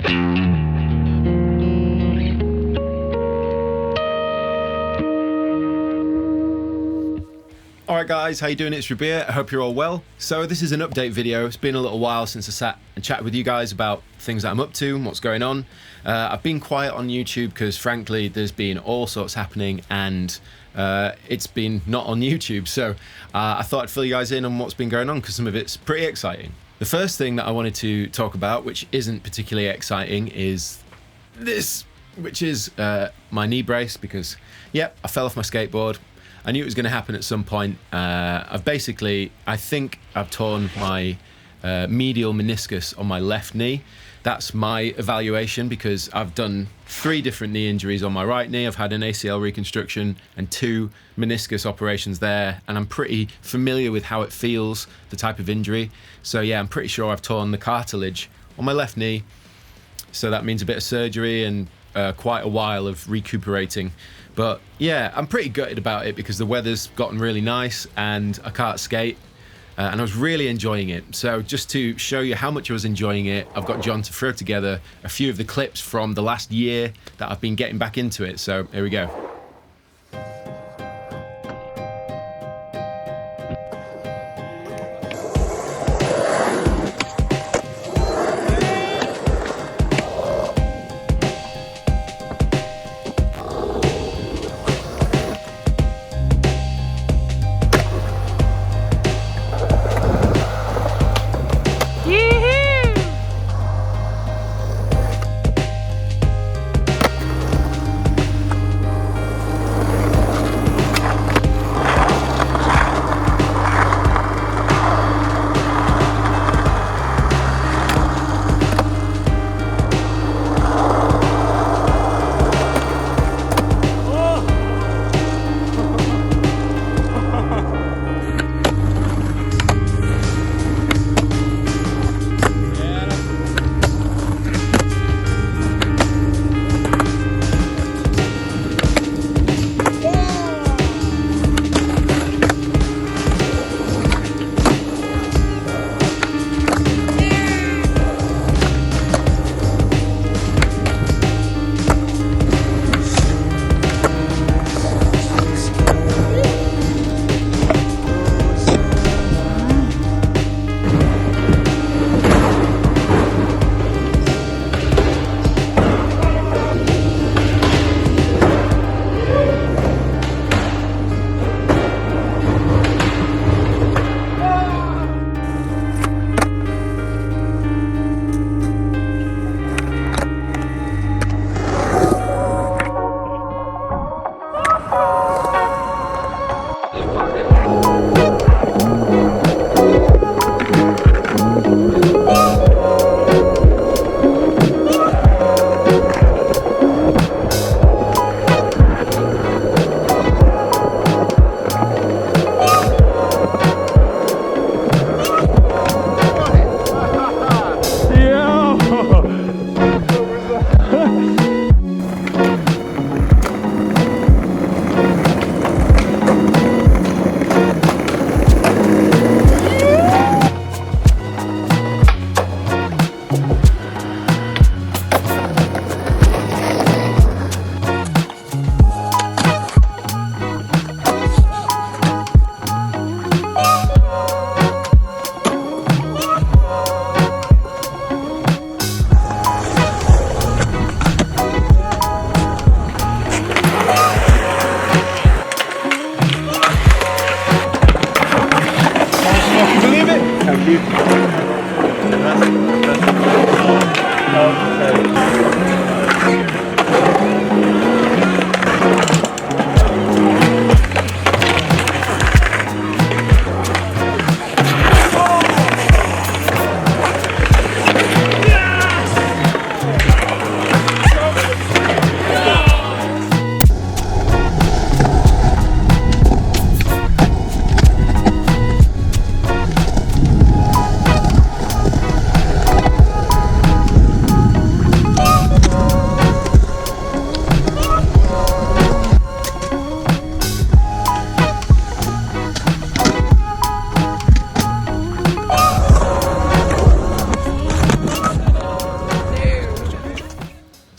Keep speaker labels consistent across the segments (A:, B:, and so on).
A: Alright guys, how you doing? It's Rabea. I hope you're all well. So this is an update video. It's been a little while since I sat and chatted with you guys about things that I'm up to and what's going on. I've been quiet on YouTube because frankly there's been all sorts happening and it's been not on YouTube. So I thought I'd fill you guys in on what's been going on because some of it's pretty exciting. The first thing that I wanted to talk about, which isn't particularly exciting, is this, which is my knee brace because, yep, I fell off my skateboard. I knew it was going to happen at some point. I think I've torn my medial meniscus on my left knee. That's my evaluation because I've done 3 different knee injuries on my right knee. I've had an ACL reconstruction and 2 meniscus operations there, and I'm pretty familiar with how it feels, the type of injury. So yeah, I'm pretty sure I've torn the cartilage on my left knee. So that means a bit of surgery and quite a while of recuperating. But yeah, I'm pretty gutted about it because the weather's gotten really nice and I can't skate and I was really enjoying it. So just to show you how much I was enjoying it, I've got John to throw together a few of the clips from the last year that I've been getting back into it. So here we go.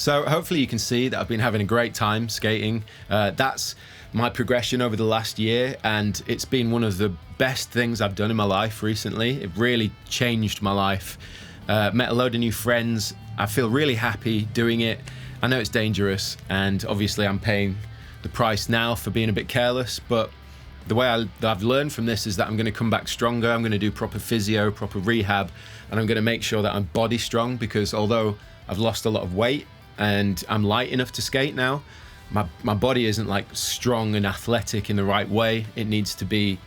A: So hopefully you can see that I've been having a great time skating. That's my progression over the last year, and it's been one of the best things I've done in my life recently. It really changed my life. Met a load of new friends. I feel really happy doing it. I know it's dangerous, and obviously I'm paying the price now for being a bit careless, but the way I've learned from this is that I'm going to come back stronger. I'm going to do proper physio, proper rehab, and I'm going to make sure that I'm body strong, because although I've lost a lot of weight and I'm light enough to skate now, my body isn't like strong and athletic in the right way. It needs to be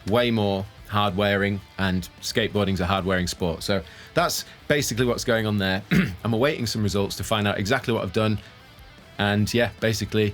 A: way more hard wearing, and skateboarding's a hard wearing sport. So that's basically what's going on there. I'm awaiting some results to find out exactly what I've done, and yeah, basically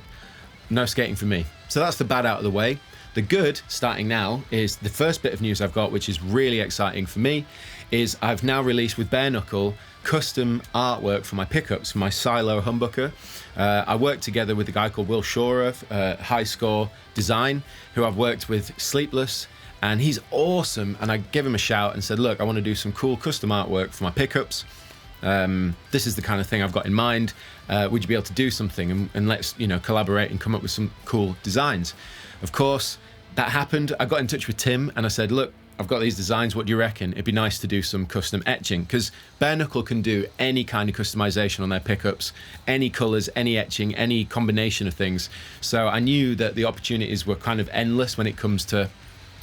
A: no skating for me. So that's the bad out of the way. The good, starting now, is the first bit of news I've got, which is really exciting for me, is I've now released with Bare Knuckle custom artwork for my pickups, for my silo humbucker. I worked together with a guy called Will Shorer, High Score Design, who I've worked with Sleepless, and he's awesome. And I gave him a shout and said, look, I want to do some cool custom artwork for my pickups. This is the kind of thing I've got in mind. Would you be able to do something, and let's collaborate and come up with some cool designs? Of course, that happened. I got in touch with Tim and I said, look, I've got these designs, what do you reckon? It'd be nice to do some custom etching, because Bare Knuckle can do any kind of customization on their pickups, any colors, any etching, any combination of things. So I knew that the opportunities were kind of endless when it comes to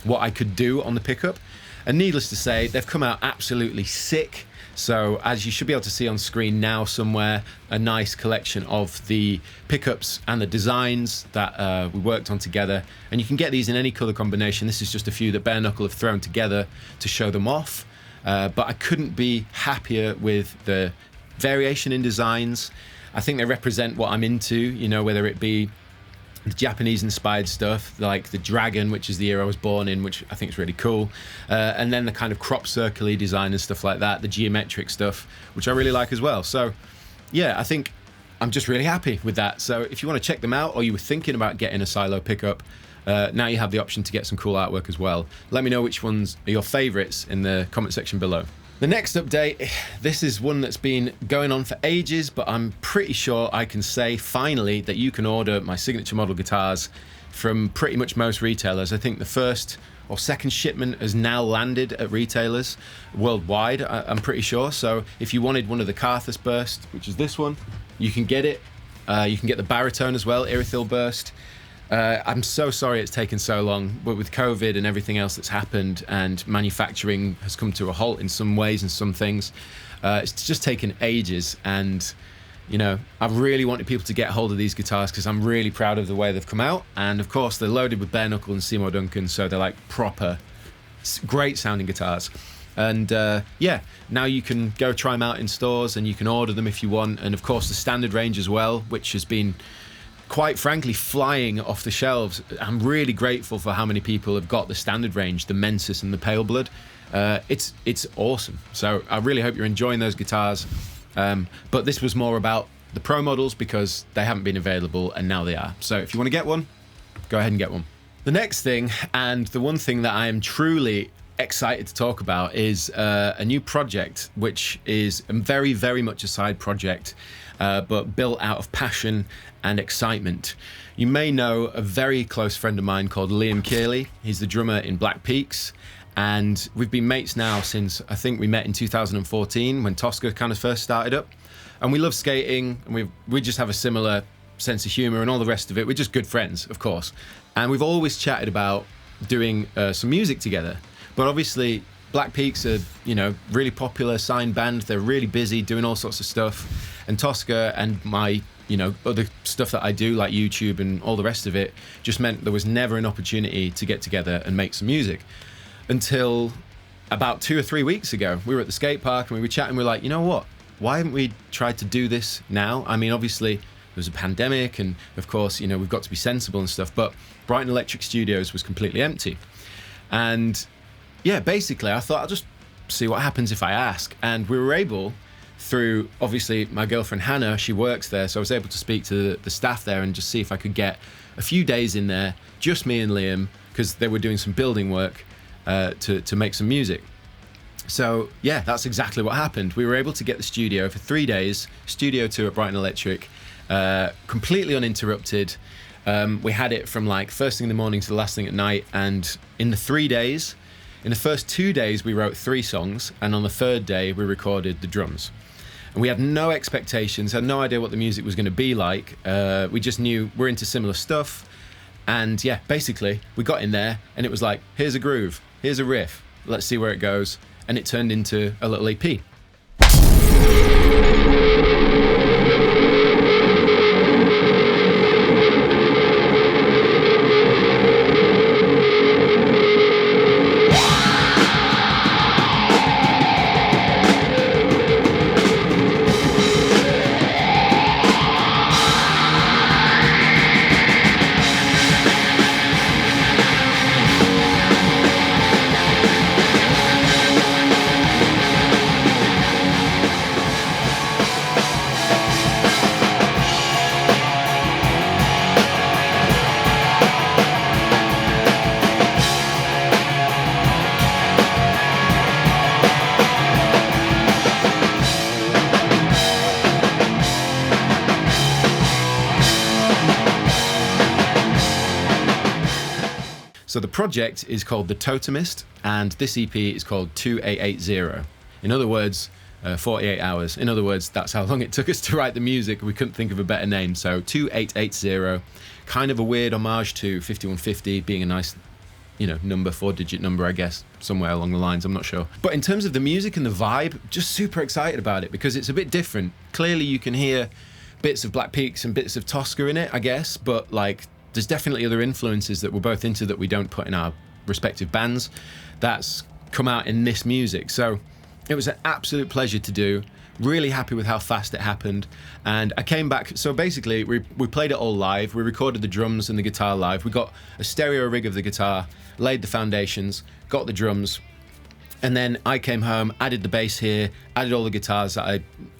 A: what I could do on the pickup. And needless to say, they've come out absolutely sick. So as you should be able to see on screen now somewhere, a nice collection of the pickups and the designs that we worked on together. And you can get these in any color combination. This is just a few that Bare Knuckle have thrown together to show them off. But I couldn't be happier with the variation in designs. I think they represent what I'm into, whether it be the Japanese inspired stuff like the dragon, which is the year I was born in, which I think is really cool, and then the kind of crop circle-y design and stuff like that, the geometric stuff, which I really like as well. So yeah, I think I'm just really happy with that. So if you want to check them out, or you were thinking about getting a silo pickup, now you have the option to get some cool artwork as well. Let me know which ones are your favorites in the comment section below. The next update, this is one that's been going on for ages, but I'm pretty sure I can say finally that you can order my signature model guitars from pretty much most retailers. I think the first or second shipment has now landed at retailers worldwide, I'm pretty sure. So if you wanted one of the Carthus Burst, which is this one, you can get it. You can get the baritone as well, Irithyll Burst. I'm so sorry it's taken so long, but with COVID and everything else that's happened, and manufacturing has come to a halt in some ways and some things, it's just taken ages. And I really wanted people to get hold of these guitars because I'm really proud of the way they've come out. And of course, they're loaded with Bare Knuckle and Seymour Duncan, so they're like proper, great sounding guitars. And yeah, now you can go try them out in stores, and you can order them if you want. And of course, the standard range as well, which has been quite frankly flying off the shelves. I'm really grateful for how many people have got the standard range, the Mensis and the Pale Blood. It's awesome. So I really hope you're enjoying those guitars. But this was more about the pro models because they haven't been available and now they are. So if you want to get one, go ahead and get one. The next thing, and the one thing that I am truly excited to talk about, is a new project, which is very, very much a side project, but built out of passion and excitement. You may know a very close friend of mine called Liam Kearley. He's the drummer in Black Peaks, and we've been mates now since I think we met in 2014 when Toska kind of first started up. And we love skating, and we just have a similar sense of humor and all the rest of it. We're just good friends, of course. And we've always chatted about doing some music together. But obviously, Black Peaks are, really popular, signed band. They're really busy doing all sorts of stuff. And Toska and my, other stuff that I do, like YouTube and all the rest of it, just meant there was never an opportunity to get together and make some music. Until about 2 or 3 weeks ago, we were at the skate park and we were chatting. We were like, you know what? Why haven't we tried to do this now? I mean, obviously, there was a pandemic, and of course, we've got to be sensible and stuff. But Brighton Electric Studios was completely empty. And yeah, basically, I thought I'll just see what happens if I ask. And we were able, through obviously my girlfriend Hannah, she works there, so I was able to speak to the staff there and just see if I could get a few days in there, just me and Liam, because they were doing some building work to make some music. So yeah, that's exactly what happened. We were able to get the studio for 3 days, Studio 2 at Brighton Electric, completely uninterrupted. We had it from like first thing in the morning to the last thing at night, and in the 3 days, in the first 2 days we wrote 3 songs, and on the third day we recorded the drums. And we had no expectations, had no idea what the music was going to be like. We just knew we're into similar stuff. And yeah, basically we got in there and it was like, here's a groove, here's a riff, let's see where it goes. And it turned into a little EP. So the project is called The Totemist, and this EP is called 2880. In other words, 48 hours. In other words, that's how long it took us to write the music. We couldn't think of a better name. So 2880, kind of a weird homage to 5150 being a nice, number, 4-digit number, I guess, somewhere along the lines, I'm not sure. But in terms of the music and the vibe, just super excited about it because it's a bit different. Clearly you can hear bits of Black Peaks and bits of Toska in it, I guess, but like, there's definitely other influences that we're both into that we don't put in our respective bands that's come out in this music. So it was an absolute pleasure to do. Really happy with how fast it happened. And I came back, so basically we played it all live. We recorded the drums and the guitar live. We got a stereo rig of the guitar, laid the foundations, got the drums, and then I came home, added the bass here, added all the guitars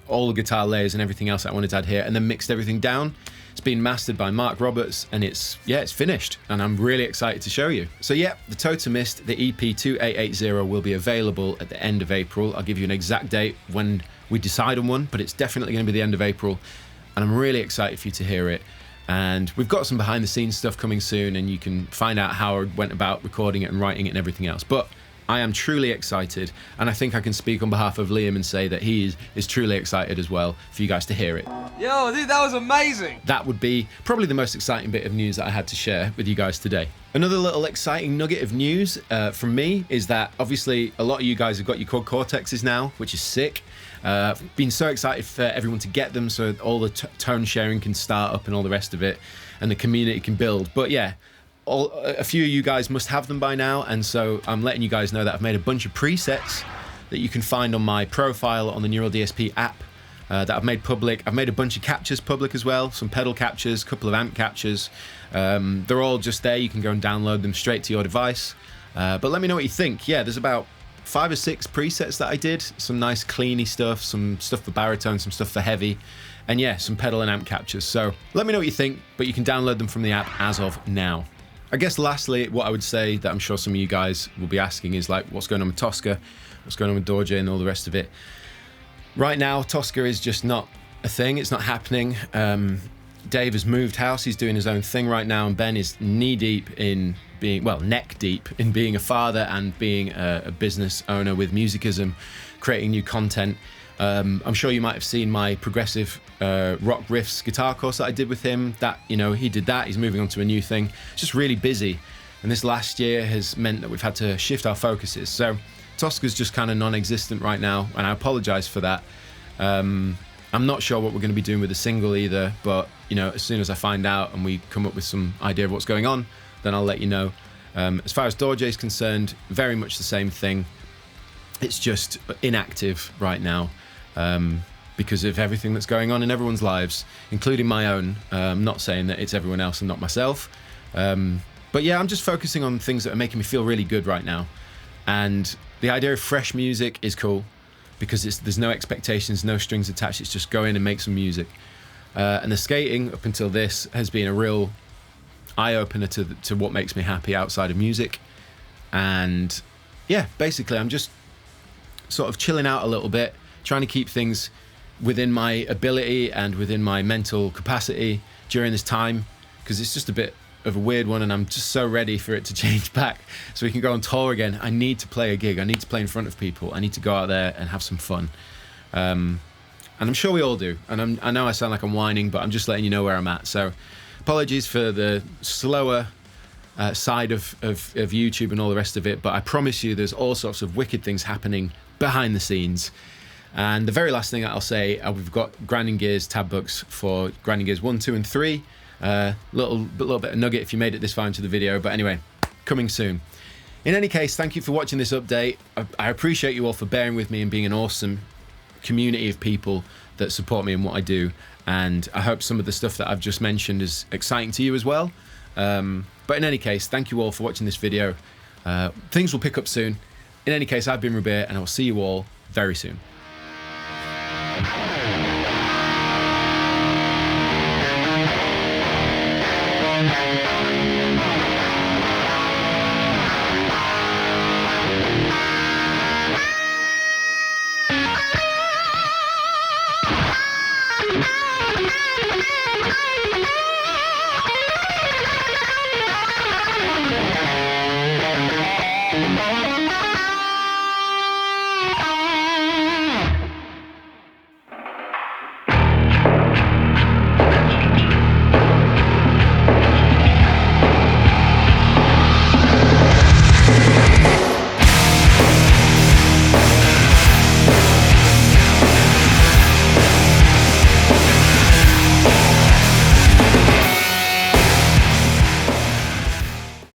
A: all the guitar layers and everything else that I wanted to add here, and then mixed everything down. It's been mastered by Mark Roberts, and it's finished, and I'm really excited to show you. So yeah, the Totemist, the EP 2880 will be available at the end of April. I'll give you an exact date when we decide on one, but it's definitely going to be the end of April, and I'm really excited for you to hear it. And we've got some behind the scenes stuff coming soon, and you can find out how I went about recording it and writing it and everything else. But I am truly excited, and I think I can speak on behalf of Liam and say that he is truly excited as well for you guys to hear it.
B: Yo, dude, that was amazing!
A: That would be probably the most exciting bit of news that I had to share with you guys today. Another little exciting nugget of news from me is that obviously a lot of you guys have got your Quad Cortexes now, which is sick. Been so excited for everyone to get them so all the tone sharing can start up and all the rest of it, and the community can build. But yeah, a few of you guys must have them by now, and so I'm letting you guys know that I've made a bunch of presets that you can find on my profile on the Neural DSP app that I've made public. I've made a bunch of captures public as well, some pedal captures, a couple of amp captures. They're all just there. You can go and download them straight to your device. But let me know what you think. Yeah, there's about 5 or 6 presets that I did. Some nice cleany stuff, some stuff for baritone, some stuff for heavy, and yeah, some pedal and amp captures. So let me know what you think, but you can download them from the app as of now. I guess lastly, what I would say that I'm sure some of you guys will be asking is like, what's going on with Toska? What's going on with Dorje and all the rest of it? Right now, Toska is just not a thing. It's not happening. Dave has moved house. He's doing his own thing right now. And Ben is knee deep in being, well, neck deep in being a father and being a business owner with Musicism, creating new content. I'm sure you might have seen my progressive rock riffs guitar course that I did with him. That, he did that. He's moving on to a new thing. It's just really busy. And this last year has meant that we've had to shift our focuses. So Toska's just kind of non-existent right now, and I apologize for that. I'm not sure what we're going to be doing with the single either, but as soon as I find out and we come up with some idea of what's going on, then I'll let you know. As far as Dorje is concerned, very much the same thing. It's just inactive right now because of everything that's going on in everyone's lives, including my own. I'm not saying that it's everyone else and not myself. But yeah, I'm just focusing on things that are making me feel really good right now. And the idea of fresh music is cool because there's no expectations, no strings attached. It's just go in and make some music. And the skating up until this has been a real eye-opener to what makes me happy outside of music. And yeah, basically I'm just sort of chilling out a little bit, trying to keep things within my ability and within my mental capacity during this time, because it's just a bit of a weird one, and I'm just so ready for it to change back so we can go on tour again. I need to play a gig. I need to play in front of people. I need to go out there and have some fun. And I'm sure we all do. And I know I sound like I'm whining, but I'm just letting you know where I'm at. So apologies for the slower side of YouTube and all the rest of it, but I promise you there's all sorts of wicked things happening behind the scenes. And the very last thing I'll say, we've got Grinding Gears tab books for Grinding Gears 1, 2 and 3. Little bit of nugget if you made it this far into the video, but anyway, coming soon. In any case, thank you for watching this update. I appreciate you all for bearing with me and being an awesome community of people that support me in what I do, and I hope some of the stuff that I've just mentioned is exciting to you as well. But in any case, thank you all for watching this video. Things will pick up soon. In any case, I've been Rabea, and I will see you all very soon.